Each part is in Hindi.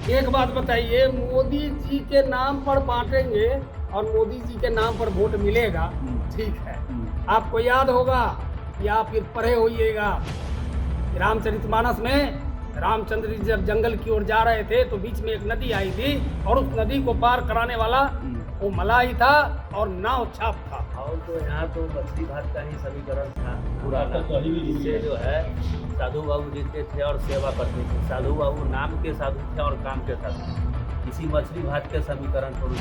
एक बात बताइए, मोदी जी के नाम पर बांटेंगे और मोदी जी के नाम पर वोट मिलेगा, ठीक है। आपको याद होगा या फिर पढ़े होइएगा, रामचरितमानस में रामचंद्र जी जब जंगल की ओर जा रहे थे तो बीच में एक नदी आई थी और उस नदी को पार कराने वाला वो मलाई था और नाव छाप था। और तो यहाँ तो मछली भात का ही समीकरण था पुराना, जिससे जो है साधु बाबू जीते थे और सेवा करते थे। साधु बाबू नाम के साधु थे और काम के साधु, इसी मछली भात के समीकरण पर।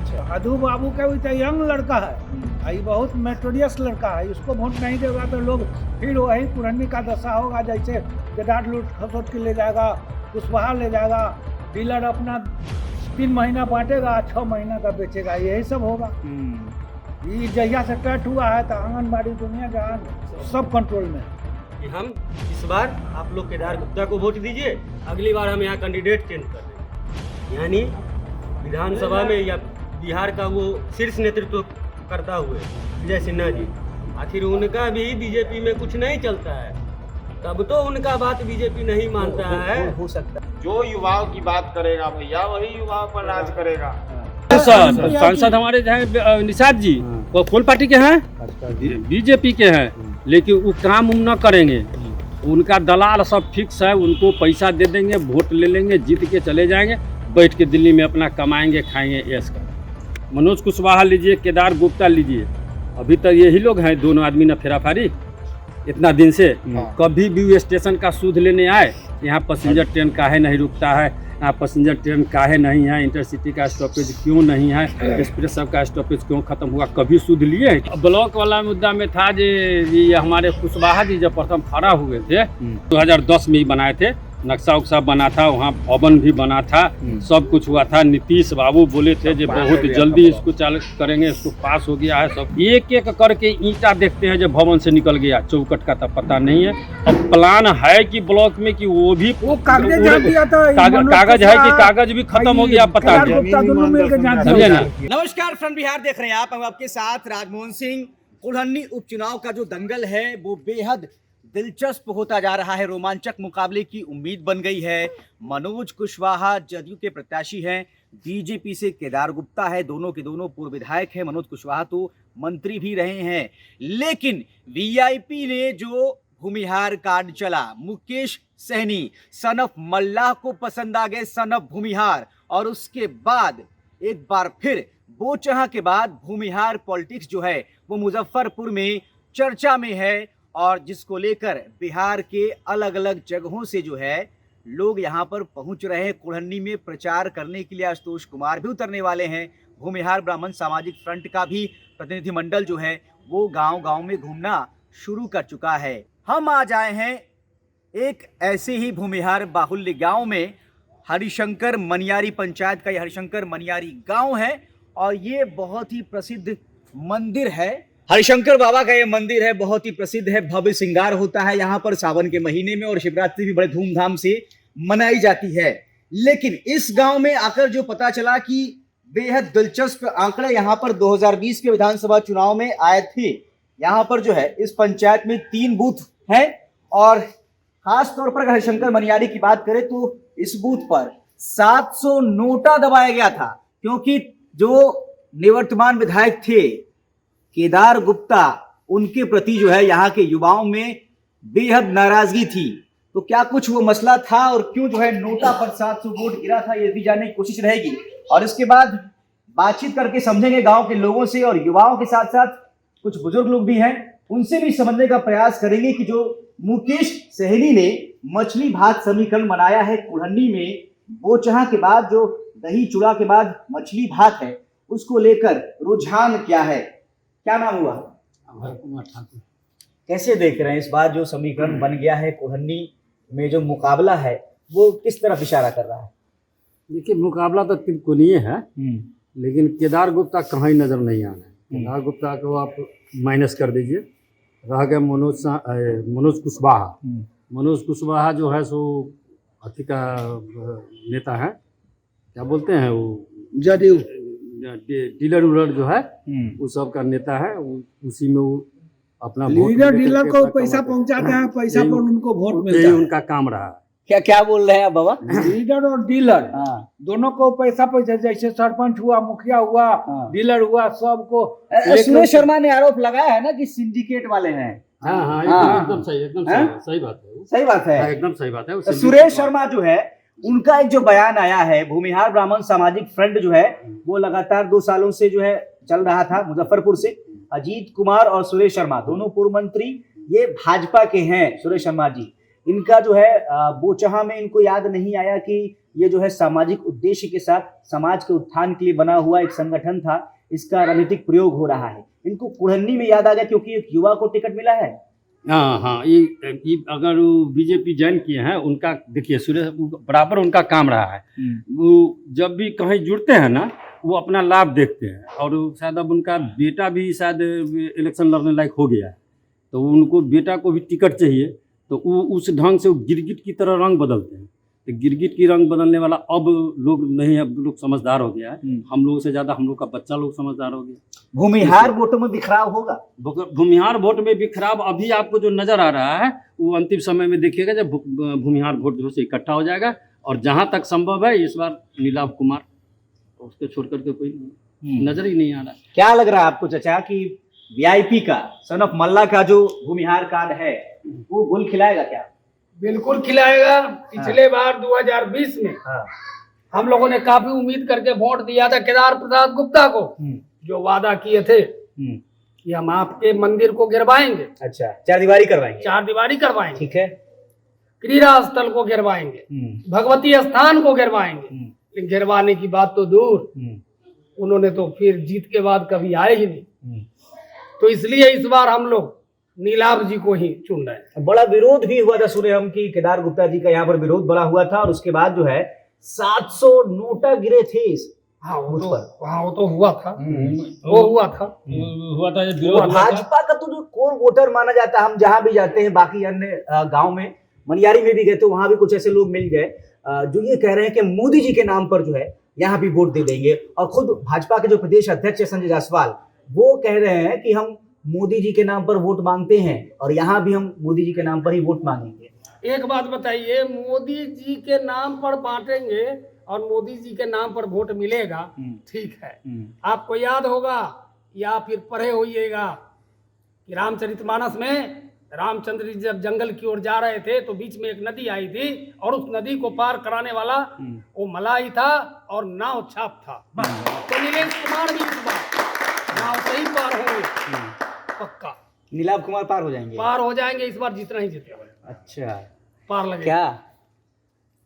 साधु बाबू का भी तो यंग लड़का है, ये बहुत मेटोरियस लड़का है, इसको वोट नहीं देगा तो लोग फिर वही पुरानी का दशा होगा, जैसे केदार लूट खसोट के ले जाएगा, कुशवाहा ले जाएगा, डीलर अपना 3 महीना बांटेगा, 6 महीना का बेचेगा, यही सब होगा। ये जहिया से कट हुआ है तो आंगनबाड़ी दुनिया जहान सब कंट्रोल में है। कि हम इस बार आप लोग केदार गुप्ता को वोट दीजिए, अगली बार हम यहाँ कैंडिडेट चेंज कर देंगे। यानी विधानसभा में या बिहार का वो शीर्ष नेतृत्व करता हुए विजय सिन्हा जी, आखिर उनका भी बीजेपी में कुछ नहीं चलता है, तब तो उनका बात बीजेपी नहीं मानता है। हो सकता है जो युवाओं की बात करेगा भैया वही युवाओं पर राज करेगा। सांसद हमारे हैं निषाद जी, वो फुल पार्टी के हैं, बीजेपी के हैं, लेकिन वो काम न करेंगे। उनका दलाल सब फिक्स है, उनको पैसा दे देंगे, वोट ले लेंगे, जीत के चले जाएंगे, बैठ के दिल्ली में अपना कमाएंगे खाएंगे ऐश कर। मनोज कुशवाहा लीजिए, केदार गुप्ता लीजिए, अभी तक यही लोग हैं, दोनों आदमी ना फेराफारी इतना दिन से। कभी भी स्टेशन का सूद लेने आए, यहाँ पैसेंजर ट्रेन काहे नहीं रुकता है, यहाँ पैसेंजर ट्रेन काहे नहीं है, इंटरसिटी का स्टॉपेज क्यों नहीं है, एक्सप्रेस सब का स्टॉपेज क्यों खत्म हुआ, कभी सूद लिए? ब्लॉक वाला मुद्दा में था ये हमारे कुशवाहा जी जब प्रथम खड़ा हुए थे 2010 में ही बनाए थे, नक्शा उक्सा बना था, वहाँ भवन भी बना था, सब कुछ हुआ था। नीतीश बाबू बोले थे जो बहुत जल्दी इसको चालू करेंगे, इसको पास हो गया है। सब एक एक करके ईंटा देखते हैं जब भवन से निकल गया, चौकट का तो पता नहीं है। अब प्लान है कि ब्लॉक में कि वो भी कागज है कि कागज भी खत्म हो गया, पता नहीं। नमस्कार, फ्रंट बिहार देख रहे हैं आप। हम आपके साथ राजमोहन सिंह। कुल्हनी उपचुनाव का जो दंगल है वो बेहद दिलचस्प होता जा रहा है, रोमांचक मुकाबले की उम्मीद बन गई है। मनोज कुशवाहा जदयू के प्रत्याशी हैं, बीजेपी से केदार गुप्ता है, दोनों के दोनों पूर्व विधायक हैं। मनोज कुशवाहा तो मंत्री भी रहे हैं, लेकिन वीआईपी ने जो भूमिहार कार्ड चला, मुकेश सहनी सन ऑफ मल्लाह को पसंद आ गए, सन ऑफ भूमिहार, और उसके बाद एक बार फिर बोचहा के बाद भूमिहार पॉलिटिक्स जो है वो मुजफ्फरपुर में चर्चा में है, और जिसको लेकर बिहार के अलग अलग जगहों से जो है लोग यहाँ पर पहुँच रहे हैं। कुल्हनी में प्रचार करने के लिए आशुतोष कुमार भी उतरने वाले हैं। भूमिहार ब्राह्मण सामाजिक फ्रंट का भी प्रतिनिधिमंडल जो है वो गांव-गांव में घूमना शुरू कर चुका है। हम आज आए हैं एक ऐसे ही भूमिहार बाहुल्य गांव में, हरिशंकर मनियारी पंचायत का यह हरिशंकर मनियारी गांव है, और ये बहुत ही प्रसिद्ध मंदिर है। हरिशंकर बाबा का ये मंदिर है, बहुत ही प्रसिद्ध है, भव्य श्रृंगार होता है यहाँ पर सावन के महीने में, और शिवरात्रि भी बड़े धूमधाम से मनाई जाती है। लेकिन इस गांव में आकर जो पता चला कि बेहद दिलचस्प आंकड़े यहाँ पर 2020 के विधानसभा चुनाव में आए थे। यहाँ पर जो है इस पंचायत में 3 बूथ हैं, और खास तौर पर हरिशंकर मनियारी की बात करें तो इस बूथ पर 700 नोटा दबाया गया था, क्योंकि जो निवर्तमान विधायक थे केदार गुप्ता, उनके प्रति जो है यहाँ के युवाओं में बेहद नाराजगी थी। तो क्या कुछ वो मसला था और क्यों जो है नोटा पर 700 वोट गिरा था, ये भी जानने की कोशिश रहेगी। और इसके बाद बातचीत करके समझेंगे गांव के लोगों से, और युवाओं के साथ साथ कुछ बुजुर्ग लोग भी हैं, उनसे भी समझने का प्रयास करेंगे कि जो मुकेश सहनी ने मछली भात समीकरण बनाया है कुल्हनी में, बोचहा के बाद जो दही चूड़ा के बाद मछली भात है, उसको लेकर रुझान क्या है। क्या नाम हुआ? कुमार ठाकुर। कैसे देख रहे हैं इस बार जो समीकरण बन गया है कुल्हनी में, जो मुकाबला है वो किस तरफ इशारा कर रहा है? देखिए, मुकाबला तो त्रिकोणीय है, लेकिन केदार गुप्ता कहीं नजर नहीं आ रहा है। केदार गुप्ता को आप माइनस कर दीजिए, रह गए मनोज कुशवाहा। मनोज कुशवाहा जो है सो अति का नेता है, क्या बोलते हैं वो, जदयू डीलर उलर जो है वो सब का नेता है, उसी में वो अपना लीडर डीलर को पैसा पहुंचाते हैं, पैसा पर उनको वोट मिलता है, उनका काम रहा। क्या क्या बोल रहे हैं आप बाबा? लीडर और डीलर हाँ दोनों को पैसा पैसा, जैसे सरपंच हुआ, मुखिया हुआ, हाँ। डीलर हुआ, सबको सुरेश शर्मा ने आरोप लगाया है ना कि सिंडिकेट वाले हैं। हाँ हाँ हाँ। एकदम सही, एकदम हाँ? सही बात है वो। सही बात है। हाँ, एकदम सही बात है। तो सुरेश शर्मा जो है उनका एक जो बयान आया है, भूमिहार ब्राह्मण सामाजिक फ्रंट जो है वो लगातार 2 सालों से जो है चल रहा था मुजफ्फरपुर से। अजीत कुमार और सुरेश शर्मा दोनों पूर्व मंत्री, ये भाजपा के हैं। सुरेश शर्मा जी, इनका जो है बोचहा में इनको याद नहीं आया कि ये जो है सामाजिक उद्देश्य के साथ समाज के उत्थान के लिए बना हुआ एक संगठन था, इसका राजनीतिक प्रयोग हो रहा है। इनको कुढ़न्नी में याद आ गया क्योंकि एक युवा को टिकट मिला है। हाँ हाँ, ये अगर वो बीजेपी ज्वाइन किए हैं, उनका देखिए सुरेश बराबर उनका काम रहा है। वो जब भी कहीं जुड़ते हैं ना, वो अपना लाभ देखते हैं। और शायद अब उनका बेटा भी शायद इलेक्शन लड़ने लायक हो गया है, तो उनको बेटा को भी टिकट चाहिए, तो वो उस ढंग से वो गिरगिट की तरह रंग बदलते हैं। तो गिरगिट की रंग बदलने वाला अब लोग नहीं है, अब लोग समझदार हो गया है। हम लोगों से ज़्यादा हम लोग का बच्चा लोग समझदार हो गया। भूमिहार वोटों में बिखराव होगा। भूमिहार वोट में बिखराव अभी आपको जो नजर आ रहा है, वो अंतिम समय में देखिएगा जब भूमिहार वोट जो से इकट्ठा हो जाएगा। और जहां तक संभव है इस बार नीलाभ कुमार, उसको छोड़ करके कोई नजर ही नहीं आ रहा। क्या लग रहा है आपको चाचा कि वीआईपी का सन ऑफ मल्ला का जो भूमिहार कार्ड है वो गुल खिलाएगा क्या? बिल्कुल खिलाएगा। पिछले बार 2020 में हम लोगों ने काफी उम्मीद करके वोट दिया था केदार प्रसाद गुप्ता को, जो वादा किए थे कि हम आपके मंदिर को गिरवाएंगे। अच्छा, 4 दीवारी करवाएंगे। 4 दीवारी करवाएंगे, ठीक है। क्रीड़ा स्थल को गिरवाएंगे, भगवती स्थान को गिरवाएंगे। लेकिन गिरवाने की बात तो दूर, उन्होंने तो फिर जीत के बाद कभी आए ही नहीं। तो इसलिए इस बार हम लोग नीलाभ जी को ही चुन रहे हैं। बड़ा विरोध भी हुआ था, सुने हम कि केदार गुप्ता जी का यहाँ पर विरोध बड़ा हुआ था, और उसके बाद जो है 700 नोटा गिरे थे हाँ वो उस तो, पर। हाँ वो तो हुआ था, वो हुआ था। और भाजपा का तो जो कोर वोटर माना जाता है, हम जहां भी जाते हैं, बाकी अन्य गांव में, मनियारी में भी गए तो वहां भी कुछ ऐसे लोग मिल गए जो ये कह रहे हैं कि मोदी जी के नाम पर जो है यहाँ भी वोट दे देंगे। और खुद भाजपा के जो प्रदेश अध्यक्ष है संजय जायसवाल, वो कह रहे हैं कि हम मोदी जी के नाम पर वोट मांगते हैं और यहाँ भी हम मोदी जी के नाम पर ही वोट मांगेंगे। एक बात बताइए, मोदी जी के नाम पर बांटेंगे और मोदी जी के नाम पर वोट मिलेगा, ठीक है। आपको याद होगा या फिर पढ़े होइएगा कि रामचरितमानस में रामचंद्र जी जब जंगल की ओर जा रहे थे तो बीच में एक नदी आई थी, और उस नदी को पार कराने वाला वो मलाई था और नाव छाप था। तो नीलेश कुमार भी इस बार नाव से ही पार होंगे, पक्का नीलाभ कुमार पार हो जाएंगे। पार हो जाएंगे इस बार, जितना ही जीतेगा अच्छा, पार लगे।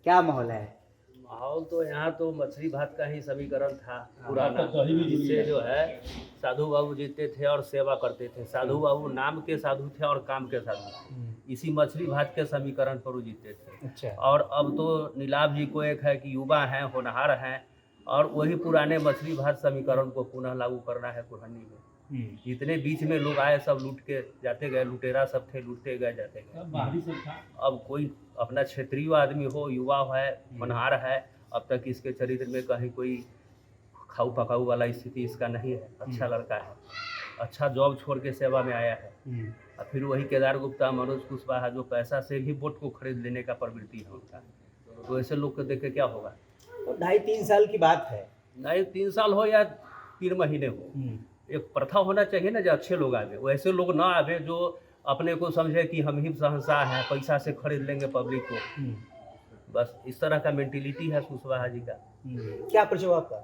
क्या माहौल है? माहौल तो यहाँ तो मछली भात का ही समीकरण था पुराना, जिससे जो है साधु बाबू जीते थे और सेवा करते थे। साधु बाबू नाम के साधु थे और काम के साधु थे। इसी मछली भात के समीकरण पर वो जीते थे। अच्छा। और अब तो नीलाभ जी को एक है कि युवा हैं, होनहार हैं, और वही पुराने मछली भात समीकरण को पुनः लागू करना है कुढ़नी में। जितने बीच में लोग आए सब लूट के जाते गए, लुटेरा सब थे, लूटते गए जाते गए। अब कोई अपना क्षेत्रीय आदमी हो, युवा है, होनहार है, अब तक इसके चरित्र में कहीं कोई खाऊ पकाऊ वाला स्थिति इसका नहीं है। अच्छा लड़का है, अच्छा जॉब छोड़ के सेवा में आया है। और फिर वही केदार गुप्ता, मनोज कुशवाहा जो पैसा से भी वोट को खरीद लेने का प्रवृत्ति है उनका, तो ऐसे लोग को देख के क्या होगा? तो 2.5-3 साल की बात है। नहीं 3 साल हो या 3 महीने हो, एक प्रथा होना चाहिए ना जो अच्छे लोग आवे। वैसे लोग ना आवे जो अपने को समझे कि हम ही शहंशाह हैं, पैसा से खरीद लेंगे पब्लिक को। बस इस तरह का मेंटेलिटी है कुशवाहा जी का। क्या परिचय आपका?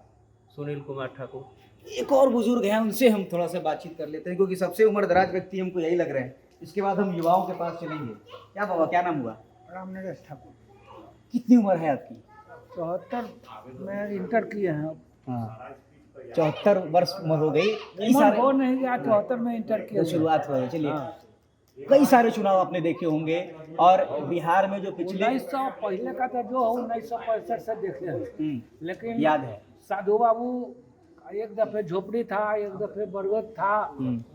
सुनील कुमार ठाकुर। एक और बुजुर्ग हैं, उनसे हम थोड़ा सा बातचीत कर लेते हैं, क्योंकि सबसे उम्रदराज व्यक्ति हमको यही लग रहे हैं। इसके बाद हम युवाओं के पास चलेंगे। क्या बाबा, क्या नाम हुआ? रामनरेश ठाकुर। कितनी उम्र है आपकी? 74 में इंटर किए हैं। हाँ, 74 वर्ष उम्र हो गई। उम्र हो नहीं गया, 74 में इंटर किए। शुरुआत हुई। चलिए, कई सारे चुनाव आपने देखे होंगे, और बिहार में जो पिछले 1900 पहले का तो जो 1965 से देखे हैं, लेकिन याद है साधु बाबू एक दफे झोपड़ी था, एक दफे बरगद था,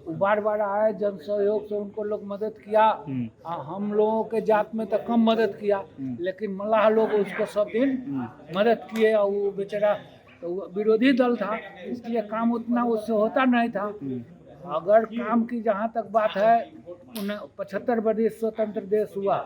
वो बार बार आए, जन सहयोग से उनको लोग मदद किया। हम लोगों के जात में तो कम मदद किया, लेकिन मल्लाह लोग उसको सब दिन मदद किए। और वो बेचारा तो विरोधी दल था, इसलिए काम उतना उससे होता नहीं था। अगर काम की जहाँ तक बात है 75 वर्ष स्वतंत्र देश हुआ,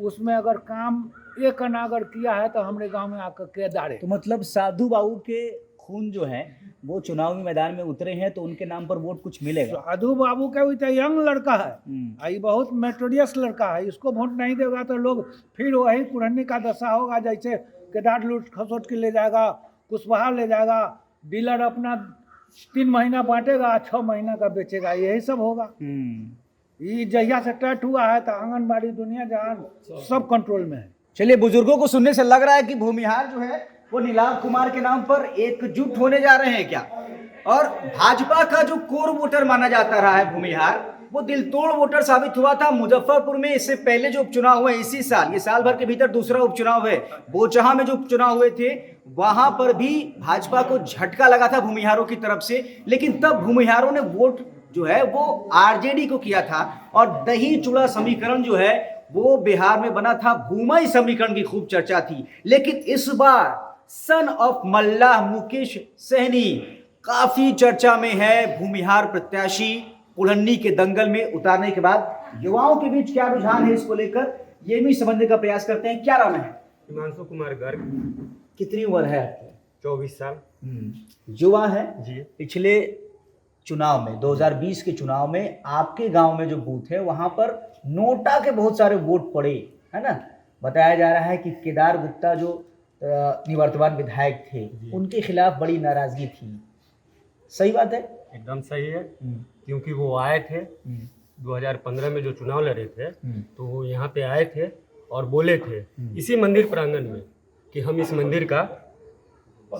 उसमें अगर काम एक आना अगर किया है तो हमारे गांव में आकर केदार है। तो मतलब साधु बाबू के खून जो है वो चुनावी मैदान में उतरे हैं, तो उनके नाम पर वोट कुछ मिलेगा। साधु बाबू का भी तो यंग लड़का है, ये बहुत मेटोरियस लड़का है, इसको वोट नहीं देगा तो लोग फिर वही पुरानी का दशा होगा, जैसे केदार लूट खसोट के ले जाएगा, कुशवाहा ले जाएगा, डीलर अपना 3 महीना बांटेगा, 6 महीना का बेचेगा, यही सब होगा। ये जहिया से टैट हुआ है तो आंगनबाड़ी दुनिया जहान सब कंट्रोल में है। चलिए, बुजुर्गों को सुनने से लग रहा है कि भूमिहार जो है वो नीलाभ कुमार के नाम पर एकजुट होने जा रहे हैं क्या। और भाजपा का जो कोर वोटर माना जाता रहा है भूमिहार, वो दिल तोड़ वोटर साबित हुआ था मुजफ्फरपुर में। इससे पहले जो उपचुनाव हुए इसी साल, ये साल भर के भीतर दूसरा उपचुनाव है, बोचहा में जो उपचुनाव हुए थे वहां पर भी भाजपा को झटका लगा था भूमिहारों की तरफ से, लेकिन तब भूमिहारों ने वोट जो है वो आरजेडी को किया था। और दही चूड़ा समीकरण जो है वो बिहार में बना था, भूमि समीकरण की खूब चर्चा थी। लेकिन इस बार सन ऑफ मल्लाह मुकेश सहनी काफी चर्चा में है। भूमिहार प्रत्याशी कुल्हनी के दंगल में उतारने के बाद युवाओं के बीच क्या रुझान है इसको लेकर, ये भी समझने का प्रयास करते हैं। क्या नाम है? हिमांशु कुमार गर्ग। कितनी उम्र है आपकी? 24 साल। युवा है जी। पिछले चुनाव में 2020 के चुनाव में आपके गांव में जो बूथ है वहां पर नोटा के बहुत सारे वोट पड़े, है ना। बताया जा रहा है कि केदार गुप्ता जो निवर्तमान विधायक थे उनके खिलाफ बड़ी नाराजगी थी। सही बात है? एकदम सही है, क्योंकि वो आए थे 2015 में जो चुनाव लड़े थे, तो वो यहाँ पे आए थे और बोले थे इसी मंदिर प्रांगण में कि हम इस मंदिर का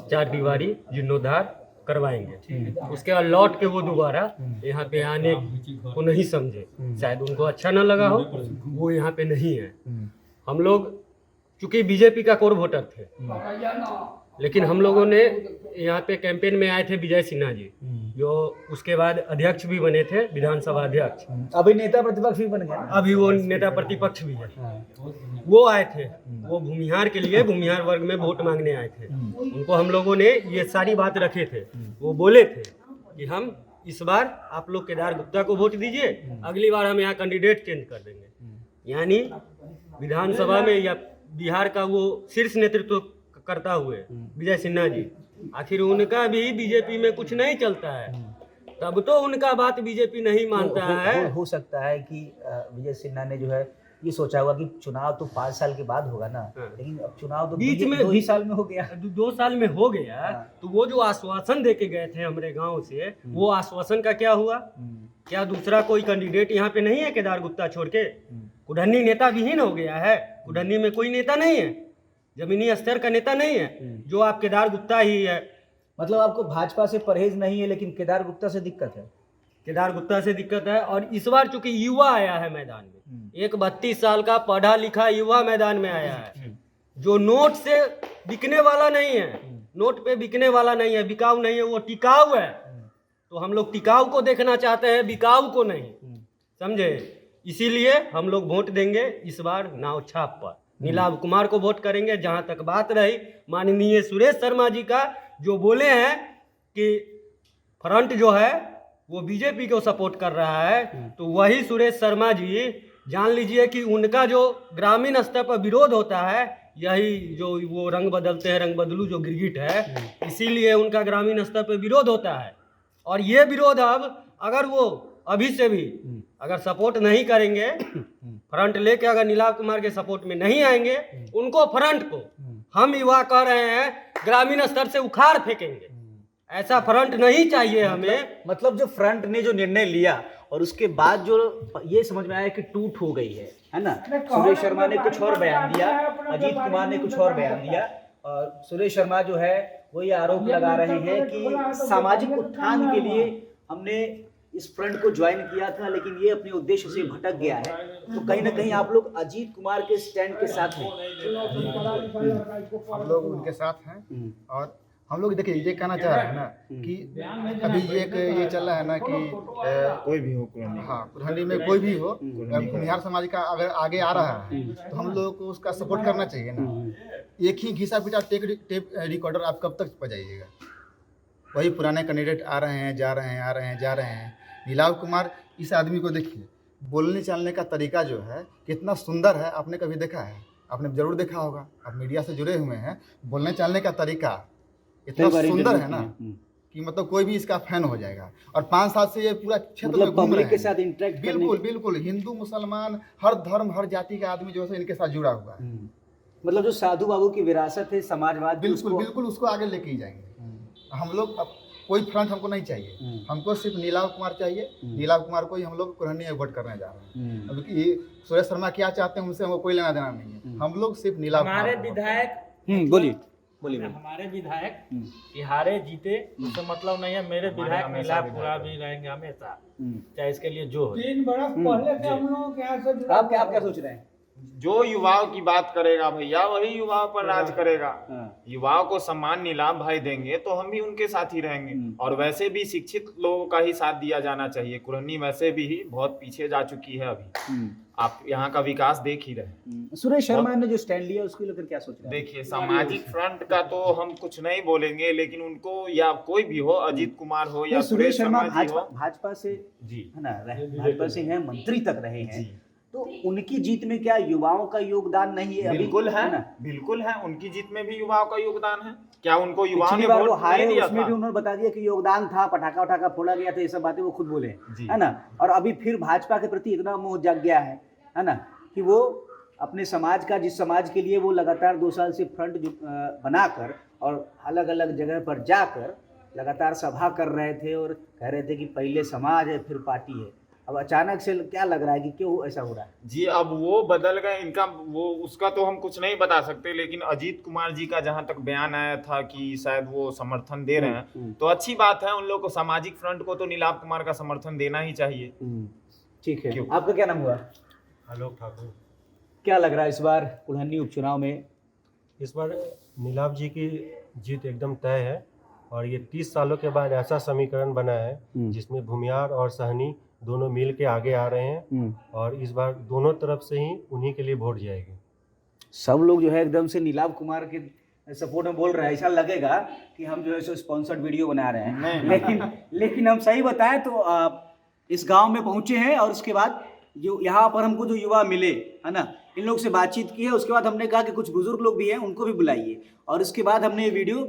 4 दीवारी जीर्णोद्धार करवाएंगे। उसके बाद लौट के वो दोबारा यहाँ पे आने को नहीं समझे, शायद उनको अच्छा ना लगा हो, वो यहाँ पे नहीं है। हम लोग चूंकि बीजेपी का कोर वोटर थे, लेकिन हम लोगों ने यहाँ पे कैंपेन में आए थे विजय सिन्हा जी, जो उसके बाद अध्यक्ष भी बने थे, विधानसभा अध्यक्ष। अभी नेता प्रतिपक्ष भी बन गया। अभी वो नेता प्रतिपक्ष भी है। वो आए थे, वो भूमिहार के लिए, भूमिहार वर्ग में वोट मांगने आए थे। उनको हम लोगों ने ये सारी बात रखे थे। वो बोले थे कि हम इस बार आप लोग केदार गुप्ता को वोट दीजिए, अगली बार हम यहाँ कैंडिडेट चेंज कर देंगे। यानी विधानसभा में या बिहार का वो शीर्ष नेतृत्व करता हुए विजय सिन्हा जी, आखिर उनका भी बीजेपी में कुछ नहीं चलता है, तब तो उनका बात बीजेपी नहीं मानता है। हो सकता है कि विजय सिन्हा ने जो है ये सोचा होगा कि चुनाव तो 5 साल के बाद होगा ना, लेकिन अब चुनाव तो बीच में 2 ही साल में हो गया। 2 साल में हो गया, तो वो जो आश्वासन दे के गए थे हमारे गांव से, वो आश्वासन का क्या हुआ? क्या दूसरा कोई कैंडिडेट यहाँ पे नहीं है केदार गुप्ता छोड़ के? कुल्हनी नेता विहीन हो गया है, कुल्हनी में कोई नेता नहीं है, जमीनी स्तर का नेता नहीं है, जो आप केदार गुप्ता ही है। मतलब आपको भाजपा से परहेज नहीं है, लेकिन केदार गुप्ता से दिक्कत है। केदार गुप्ता से दिक्कत है। और इस बार चूंकि युवा आया है मैदान में, एक 32 साल का पढ़ा लिखा युवा मैदान में आया है, जो नोट से बिकने वाला नहीं है, नोट पे बिकने वाला नहीं है, बिकाऊ नहीं है, वो टिकाऊ है। तो हम लोग टिकाऊ को देखना चाहते हैं, बिकाऊ को नहीं, समझे। इसीलिए हम लोग वोट देंगे इस बार नाव छाप पर, नीलाभ कुमार को वोट करेंगे। जहां तक बात रही माननीय सुरेश शर्मा जी का, जो बोले हैं कि फ्रंट जो है वो बीजेपी को सपोर्ट कर रहा है, तो वही सुरेश शर्मा जी जान लीजिए कि उनका जो ग्रामीण स्तर पर विरोध होता है, यही जो वो रंग बदलते हैं, रंग बदलू जो गिरगिट है, इसीलिए उनका ग्रामीण स्तर पर विरोध होता है। और ये विरोध अब अगर वो अभी से भी अगर सपोर्ट नहीं करेंगे, फ्रंट लेके अगर नीलाभ कुमार के सपोर्ट में नहीं आएंगे, उनको फ्रंट को हम युवा कह रहे हैं ग्रामीण स्तर से उखाड़ फेंकेंगे। ऐसा फ्रंट नहीं चाहिए हमें। मतलब जो फ्रंट ने जो निर्णय लिया और उसके बाद जो ये समझ में आया कि टूट हो गई है ना। सुरेश शर्मा ने कुछ और बयान दिया, अजीत कुमार ने कुछ और बयान दिया, और सुरेश शर्मा जो है वो ये आरोप लगा रहे हैं कि सामाजिक उत्थान के लिए हमने इस फ्रंट को ज्वाइन किया था, लेकिन ये अपने उद्देश्य से भटक गया है। तो कहीं ना कहीं आप लोग अजीत कुमार के स्टैंड के साथ हैं। हम लोग उनके साथ हैं। और हम लोग देखिए ये कहना चाह रहे हैं ना कि अभी ये चल रहा है ना कि कोई भी हो कुल्हनी, हाँ कुल्हनी में कोई भी हो, भूमिहार समाज का अगर आगे आ रहा है तो हम लोगों को उसका सपोर्ट करना चाहिए ना। एक ही घिसा पिटा टेप रिकॉर्डर आप कब तक बजाइएगा? वही पुराने कैंडिडेट आ रहे हैं, जा रहे हैं, आ रहे हैं, जा रहे हैं। नीलाव कुमार, इस आदमी को देखिए, बोलने चालने का तरीका जो है कितना सुंदर है। आपने कभी देखा है? आपने जरूर देखा होगा, आप मीडिया से जुड़े हुए हैं। बोलने चालने का तरीका इतना सुंदर है ना कि मतलब कोई भी इसका फैन हो जाएगा। और 5 साल से ये पूरा क्षेत्र में घूम रहे के हैं। साथ इंटरेक्ट बिल्कुल बिल्कुल, हिंदू मुसलमान हर धर्म हर जाति का आदमी जो है इनके साथ जुड़ा हुआ है। मतलब जो साधु बाबू की विरासत है समाजवाद, बिल्कुल बिल्कुल उसको आगे लेके ही जाएंगे। हम लोग अब कोई फ्रंट हमको नहीं चाहिए, हमको सिर्फ नीलाव कुमार चाहिए। नीलाव कुमार को ही हम लोग कुरहनी में वोट करने जा रहे हैं। क्योंकि सुरेश शर्मा क्या चाहते हैं उनसे हमको कोई लेना देना नहीं है। हम लोग सिर्फ नीलाव हमारे कुमार। विधायक बोलिए हमारे विधायक कि हारे जीते उससे मतलब नहीं है। मेरे विधायक नीलाव कुमार भी रहेंगे हमेशा, चाहे इसके लिए जो हो। 3 बरस पहले से हम लोग के यहाँ से जुड़ा आप क्या सोच रहे हैं? जो युवाओं की बात करेगा भैया वही युवाओं पर राज करेगा। युवाओं को सम्मान नीलाम भाई देंगे तो हम भी उनके साथ ही रहेंगे। और वैसे भी शिक्षित लोगों का ही साथ दिया जाना चाहिए। कुरहनी वैसे भी ही बहुत पीछे जा चुकी है अभी। आप यहाँ का विकास देख ही रहे। सुरेश शर्मा ने जो स्टैंड लिया उसको लेकर क्या सोच रहे हैं? देखिए, सामाजिक फ्रंट का तो हम कुछ नहीं बोलेंगे, लेकिन उनको या कोई भी हो, अजीत कुमार हो या सुरेश शर्मा जी हो, भाजपा से जी है ना, भाजपा से हैं, मंत्री तक रहे हैं, तो उनकी जीत में क्या युवाओं का योगदान नहीं है? बिल्कुल है ना? बिल्कुल है। उनकी जीत में भी युवाओं का योगदान है। क्या उनको युवाओं पिछली ने बार वो वोट हारे नहीं दिया उसमें था? भी उन्होंने बता दिया कि योगदान था, पटाखा उठाखा फोड़ा गया था, ये सब बातें वो खुद बोले, है ना। और अभी फिर भाजपा के प्रति इतना मोह जग गया है ना, कि वो अपने समाज का, जिस समाज के लिए वो लगातार 2 साल से फ्रंट बनाकर और अलग अलग जगह पर जाकर लगातार सभा कर रहे थे और कह रहे थे कि पहले समाज है फिर पार्टी है। अब अचानक से क्या लग रहा है कि क्यों ऐसा हो रहा है? जी, अब वो बदल गए। इनका वो उसका तो हम कुछ नहीं बता सकते, लेकिन अजीत कुमार जी का जहां तक बयान आया था कि शायद वो समर्थन दे रहे हैं, तो अच्छी बात है। उन लोग को, सामाजिक फ्रंट को तो नीलाव कुमार का समर्थन देना ही चाहिए। ठीक है। आपका क्या नाम हुआ? आलोक ठाकुर। क्या लग रहा है इस बार कुल्हनी उपचुनाव में? इस बार नीलाव जी की जीत एकदम तय है। और ये 30 सालों के बाद ऐसा समीकरण बना है जिसमें भूमिहार और सहनी दोनों मिल के आगे आ रहे हैं। और इस बार दोनों तरफ से ही उन्हीं के लिए वोट जाएगी। सब लोग जो है एकदम से नीलाव कुमार के सपोर्ट में बोल रहे हैं। ऐसा लगेगा कि हम जो है सो स्पॉन्सर्ड वीडियो बना रहे हैं, लेकिन हम सही बताएं तो इस गांव में पहुंचे हैं और उसके बाद जो यहाँ पर हमको जो युवा मिले, है ना, इन लोग से बातचीत की है। उसके बाद हमने कहा कि कुछ बुजुर्ग लोग भी हैं, उनको भी बुलाइए। और उसके बाद हमने ये वीडियो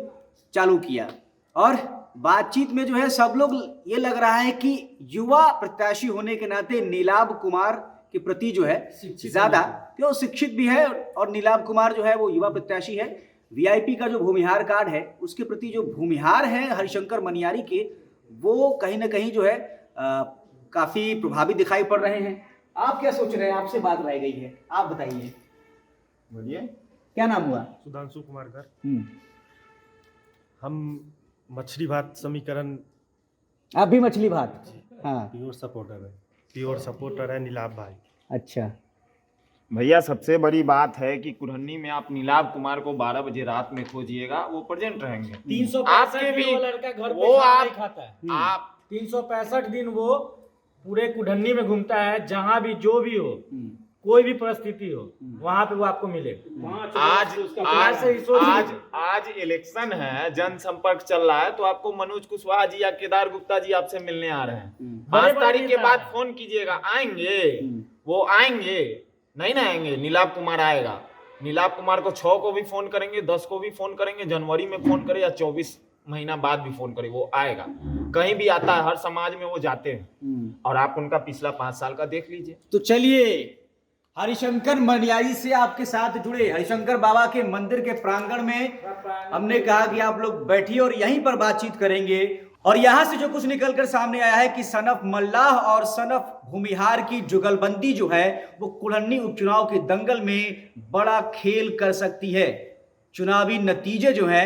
चालू किया और बातचीत में जो है सब लोग ये लग रहा है कि युवा प्रत्याशी होने के नाते नीलाव कुमार के प्रति जो है ज्यादा, क्यों शिक्षित भी है और नीलाव कुमार जो है वो युवा प्रत्याशी है। वीआईपी का जो भूमिहार कार्ड है उसके प्रति जो भूमिहार है हरिशंकर मनियारी के, वो कहीं ना कहीं जो है काफी प्रभावित दिखाई पड़ रहे हैं। आप क्या सोच रहे हैं? आपसे बात रह गई है, आप बताइए। बोलिए, क्या नाम हुआ? सुधांशु कुमार कर। हम मछली भात समीकरण, आप भी मछली भात? हाँ, प्योर सपोर्टर है नीलाव भाई। अच्छा भैया सबसे बड़ी बात है कि कुरहनी में आप नीलाव कुमार को 12 बजे रात में खोजिएगा, वो प्रेजेंट रहेंगे। 365 दिन वो लड़का घर पे खाना नहीं खाता है। आप 365 दिन वो पूरे कुढ़नी में घूमता है। जहाँ भी जो भी हो, कोई भी परिस्थिति हो, वहाँ पे वो आपको मिलेगा। आज इलेक्शन है, जनसंपर्क चल रहा है, तो आपको मनोज कुशवाहा जी या केदार गुप्ता जी आपसे मिलने आ रहे हैं। 5 तारीख के बाद फोन कीजिएगा, आएंगे वो, आएंगे नहीं ना आएंगे, नीलाव कुमार आएगा। नीलाव कुमार को 6 को भी फोन करेंगे, 10 को भी फोन करेंगे, जनवरी में फोन करे या 24 महीना बाद भी फोन करे, वो आएगा। कहीं भी आता है, हर समाज में वो जाते हैं। और आप उनका पिछला 5 साल का देख लीजिए। तो चलिए हरिशंकर मनियारी से आपके साथ जुड़े, हरिशंकर बाबा के मंदिर के प्रांगण में हमने कहा कि आप लोग बैठिए और यहीं पर बातचीत करेंगे। और यहां से जो कुछ निकलकर सामने आया है कि सनफ मल्लाह और सनफ भूमिहार की जुगलबंदी जो है वो कुल्हनी उपचुनाव के दंगल में बड़ा खेल कर सकती है। चुनावी नतीजे जो है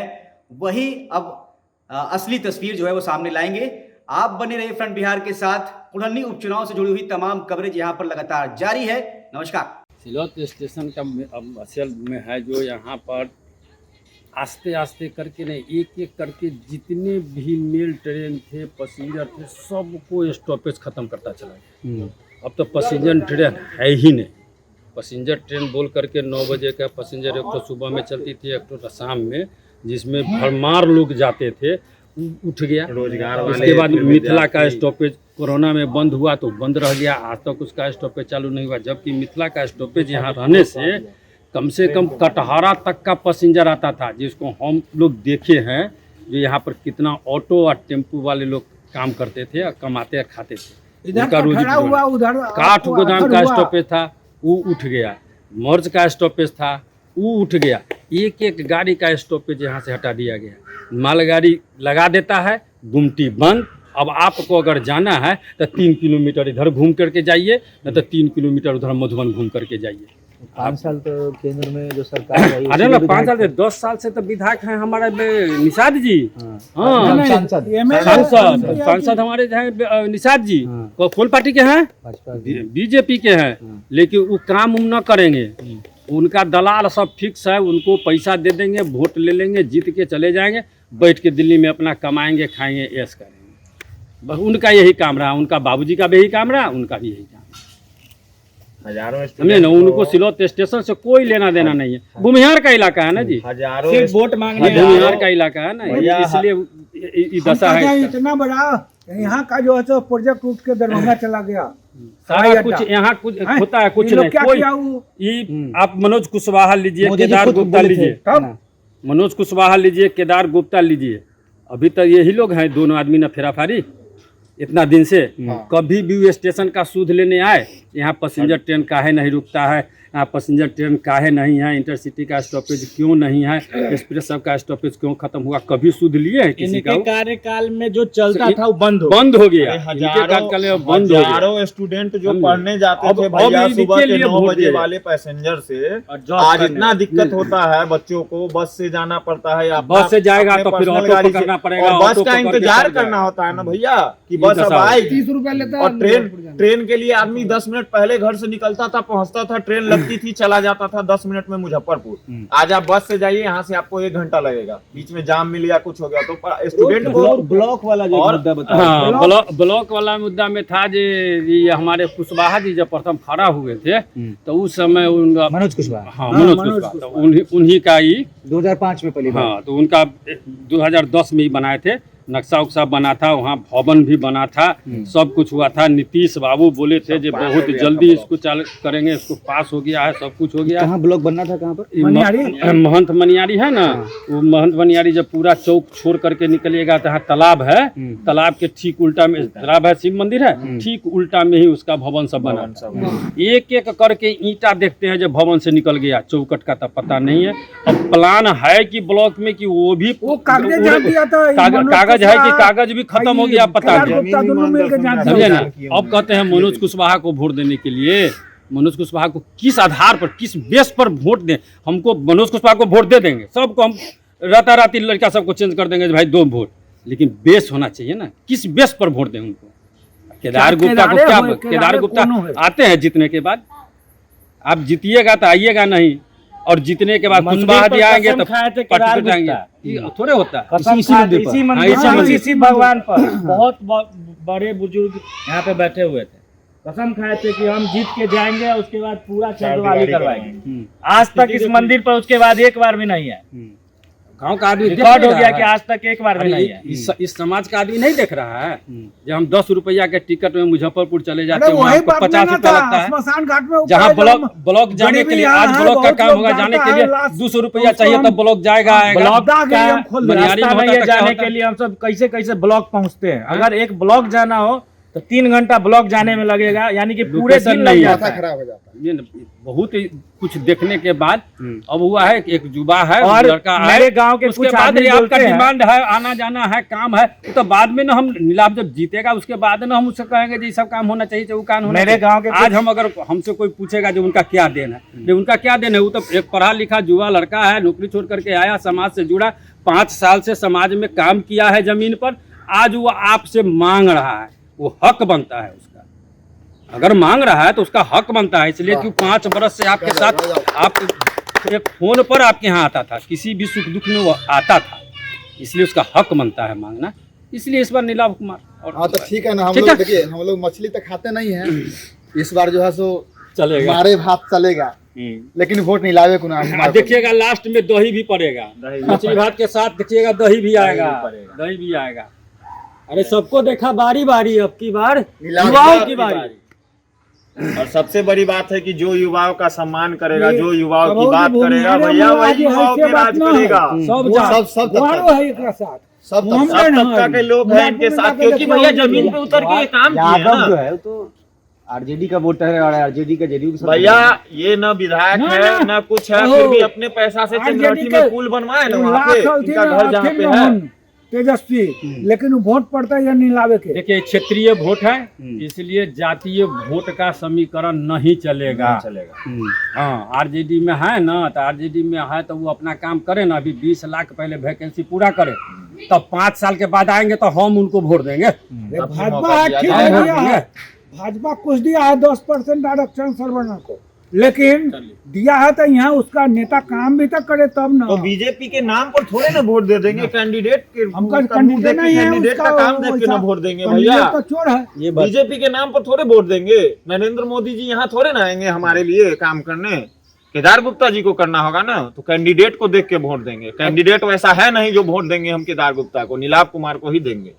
वही अब असली तस्वीर जो है वो सामने लाएंगे। आप बने रहे फ्रंट बिहार के साथ। कुल्हनी उपचुनाव से जुड़ी हुई तमाम कवरेज यहाँ पर लगातार जारी है। नमस्कार। सिलौत स्टेशन का अब असल में है जो यहाँ पर आस्ते आस्ते करके नहीं, एक एक करके जितने भी मेल ट्रेन थे, पैसेंजर थे, सबको स्टॉपेज ख़त्म करता चला। अब तो पैसेंजर ट्रेन है ही नहीं। पैसेंजर ट्रेन बोल करके 9 बजे का पैसेंजर, एक तो सुबह में चलती थी, एक तो शाम में, जिसमें भरमार लोग जाते थे, उठ गया। रोजगार वाले, उसके बाद मिथिला का स्टॉपेज कोरोना में बंद हुआ तो बंद रह गया, आज तक उसका स्टॉपेज चालू नहीं हुआ, जबकि मिथिला का स्टॉपेज यहाँ रहने से कम कटहरा तक का पैसेंजर आता था, जिसको हम लोग देखे हैं, जो यहाँ पर कितना ऑटो और टेम्पू वाले लोग काम करते थे और कमाते और खाते थे। इधर उनका रोजी खड़ा हुआ, उधर काठ गोदाम का हुआ। स्टॉपेज था, वो उठ गया। मर्ज का स्टॉपेज था, वो उठ गया। एक एक गाड़ी का स्टॉपेज यहाँ से हटा दिया गया। मालगाड़ी लगा देता है, गुमटी बंद। अब आपको अगर जाना है तो 3 किलोमीटर इधर घूम करके जाइए, न तो 3 किलोमीटर उधर मधुबन घूम करके जाइए। 5 साल तो केंद्र में जो सरकार रही, अरे ना 5 साल से 10 साल से तो विधायक हैं हमारे निषाद जी। हाँ, सांसद हमारे हैं निषाद जी। कौन पार्टी के हैं? बीजेपी के हैं। लेकिन वो काम न करेंगे, उनका दलाल सब फिक्स है, उनको पैसा दे देंगे, वोट ले लेंगे, जीत के चले जाएंगे, बैठ के दिल्ली में अपना कमाएंगे, खाएंगे, ऐश करेंगे। बस उनका यही काम रहा, उनका बाबूजी का भी यही काम रहा, उनका भी यही काम। हजारों समझे ना, उनको सिलौत स्टेशन से कोई लेना देना नहीं है। भूमिहार का इलाका है ना जी, हजारों सिर्फ वोट मांगने भूमिहार का इलाका है ना, इसलिए ये दशा है। इतना बड़ा यहाँ का जो है तो प्रोजेक्ट उठ के दरभंगा चला गया। सारा कुछ यहाँ कुछ होता है, कुछ नहीं। कोई ये आप मनोज कुशवाहा लीजिए, केदार गुप्ता लीजिए, मनोज कुशवाहा लीजिए, केदार गुप्ता लीजिए, अभी तक यही लोग हैं, दोनों आदमी ना फेराफारी इतना दिन से। कभी भी स्टेशन का सूद लेने आए, यहाँ पैसेंजर ट्रेन काहे नहीं रुकता है, यहाँ पैसेंजर ट्रेन काहे नहीं है, इंटरसिटी का स्टॉपेज क्यों नहीं है, एक्सप्रेस सब का स्टॉपेज क्यों खत्म हुआ, कभी सूद लिए है किसी का? कार्यकाल में जो चलता था वो बंद हो गया। हजारों स्टूडेंट जो पढ़ने जाते थे भैया सुबह के 9 बजे वाले पैसेंजर से, आज इतना दिक्कत होता है बच्चों को। बस से जाना पड़ता है, बस से जाएगा तो फिर ऑटो पकड़ना पड़ेगा, बस का इंतजार करना होता है ना भैया कि बस अब आएगी। 30 रुपए लेता और ट्रेन के लिए आदमी 10 मिनट पहले घर से निकलता था, पहुंचता था, ट्रेन लगती थी, चला जाता था 10 मिनट में मुजफ्फरपुर। आज आप बस से जाइए, यहाँ से आपको 1 घंटा लगेगा, बीच में जाम मिल गया, कुछ हो गया तो स्टूडेंट को ब्लॉक वाला जो मुद्दा बताया। हाँ, ब्लॉक वाला मुद्दा में था जे ये हमारे कुशवाहा जी जब प्रथम खड़ा हुए थे तो उस समय उनका मनोज कुशवाहा, हाँ मनोज कुशवाहा, तो उन्हीं का ही 2005 में पहली बार। हाँ, तो उनका 2010 में ही बनाए थे, नक्शा उक्सा बना था, वहाँ भवन भी बना था, सब कुछ हुआ था। नीतीश बाबू बोले थे जो बहुत जल्दी इसको चालू करेंगे, इसको पास हो गया है, सब कुछ हो गया। कहाँ ब्लॉक बनना था, कहाँ पर? महंत मनियारी है ना, वो महंत मनियारी जब पूरा चौक छोड़ करके निकलिएगा तो यहाँ तालाब है, तालाब के ठीक उल्टा में तालाब है, शिव मंदिर है, ठीक उल्टा में ही उसका भवन सब बना। एक एक करके ईंटा देखते हैं, जब भवन से निकल गया, चौकट का तो पता नहीं है। अब प्लान है कि ब्लॉक में कि वो भी कागज है कि कागज भी खत्म हो गया, पता नहीं। समझे ना, अब कहते हैं मनोज कुशवाहा को वोट देने के लिए, मनोज कुशवाहा को किस आधार पर, किस बेस पर वोट दें? हमको मनोज कुशवाहा को वोट दे देंगे, सबको हम राताराती लड़का सबको चेंज कर देंगे भाई 2 वोट, लेकिन बेस होना चाहिए ना, किस बेस पर वोट दें उनको? केदार गुप्ता को क्या, केदार गुप्ता आते हैं जीतने के बाद, आप जीतिएगा तो आइएगा नहीं, और जीतने के बाद कुशवाहा जी आएंगे तो जाएंगे, थोड़े होता है। इसी भगवान पर बहुत बड़े बुजुर्ग यहाँ पे बैठे हुए थे, कसम खाए थे कि हम जीत के जाएंगे, उसके बाद पूरा चंद्रवाली करवाएंगे। आज तक इस मंदिर पर उसके बाद एक बार भी नहीं है। गांव का आदमी रिकॉर्ड हो गया कि आज तक एक बार भी नहीं है। इस समाज का आदमी नहीं देख रहा है, जब हम 10 रुपया के टिकट में मुजफ्फरपुर चले जाते हैं, वहाँ 50 रुपया लगता है। जहाँ ब्लॉक जाने के लिए, आज ब्लॉक का काम होगा, जाने के लिए 200 रुपया चाहिए तब ब्लॉक जाएगा। ब्लॉक जाने के लिए हम सब कैसे कैसे ब्लॉक पहुँचते हैं। अगर एक ब्लॉक जाना हो तो 3 घंटा ब्लॉक जाने में लगेगा, यानी कि पूरे दिन लग जाता है। खराब हो जाता है। ये बहुत कुछ देखने के बाद अब हुआ है कि एक युवा है, और लड़का है, मेरे गांव के उसके कुछ बाद आदमी आपका बोलते हैं, डिमांड है, आना जाना है, काम है, तो बाद में ना हम नीलाभ जब जीतेगा उसके बाद ना हम उससे कहेंगे जी सब काम होना चाहिए, वो काम होना मेरे गांव के आज हम अगर हमसे कोई पूछेगा जो उनका क्या देन है, जो उनका क्या देन है, वो तो एक पढ़ा लिखा युवा लड़का है, नौकरी छोड़ करके आया, समाज से जुड़ा, 5 साल से समाज में काम किया है जमीन पर, आज वो आपसे मांग रहा है, वो हक बनता है उसका। अगर मांग रहा है तो उसका हक बनता है, इसलिए कि 5 बरस से आपके साथ, आप एक फोन पर आपके यहाँ आता था, किसी भी सुख दुख में वो आता था, इसलिए उसका हक बनता है मांगना। इसलिए इस बार नीलाभ कुमार। और हाँ तो ठीक है ना, हम लोग देखिए, हम लोग मछली तो खाते नहीं हैं, इस बार जो है सो चलेगा, हमारे भात चलेगा, लेकिन वोट नहीं लावे को ना। देखिएगा लास्ट में दही भी पड़ेगा, मछली भात के साथ देखिएगा दही भी आएगा, दही भी आएगा। अरे सबको देखा बारी बारी, अब की बार नीलाम युवाओं की बारी। और सबसे बड़ी बात है कि जो युवाओं का सम्मान करेगा, ये जो युवाओं की कबहू बात की करेगा भूमिहार भैया, में वही आज युवाओं ऐसे के राज बात ना है। करेगा। सब सब सब तुम्हारो है एक साथ सब हम सब तबका के लोग हैं इनके साथ, क्योंकि भैया जमीन पे उतर के ये काम किए यादव जो ना है तो आरजेडी का वोटर है और आरजेडी का जदयू के साथ भैया। ये न विधायक ना, है ना। न कुछ है, ओहो। फिर भी अपने पैसा से आरजेडी चंद्रवती के में पुल बनवाए ना वहाँ पे, इनका घर जहाँ पे है। तेजस्वी, लेकिन वो वोट पड़ता है या नीलावे के। देखिए क्षेत्रीय वोट है, इसलिए जातीय वोट का समीकरण नहीं चलेगा। हाँ, आरजेडी में है ना, तो आरजेडी में है तो वो अपना काम करे ना। अभी 20 लाख पहले वैकेंसी पूरा करे, तब 5 साल के बाद आएंगे तो हम उनको वोट देंगे। भाजपा है, ठीक हम है, वोट दिया देंगे। है। भाजपा कुछ दिया है 10% आरक्षण सरवर्ण को, लेकिन दिया है तो यहाँ उसका नेता काम भी तो करे तब ना। तो बीजेपी के नाम पर थोड़े ना वोट दे देंगे, कैंडिडेट के हमका उसका मुंह देख के नहीं है, कैंडिडेट का उसका काम देख के ना वोट देंगे भैया। कैंडिडेट तो चोर है। ये बात बीजेपी के नाम पर थोड़े वोट देंगे। नरेंद्र मोदी जी यहाँ थोड़े ना आएंगे हमारे लिए काम करने, केदार गुप्ता जी को करना होगा ना, तो कैंडिडेट को देख के वोट देंगे। कैंडिडेट वैसा है नहीं जो वोट देंगे हम केदार गुप्ता को, नीलाभ कुमार को ही देंगे।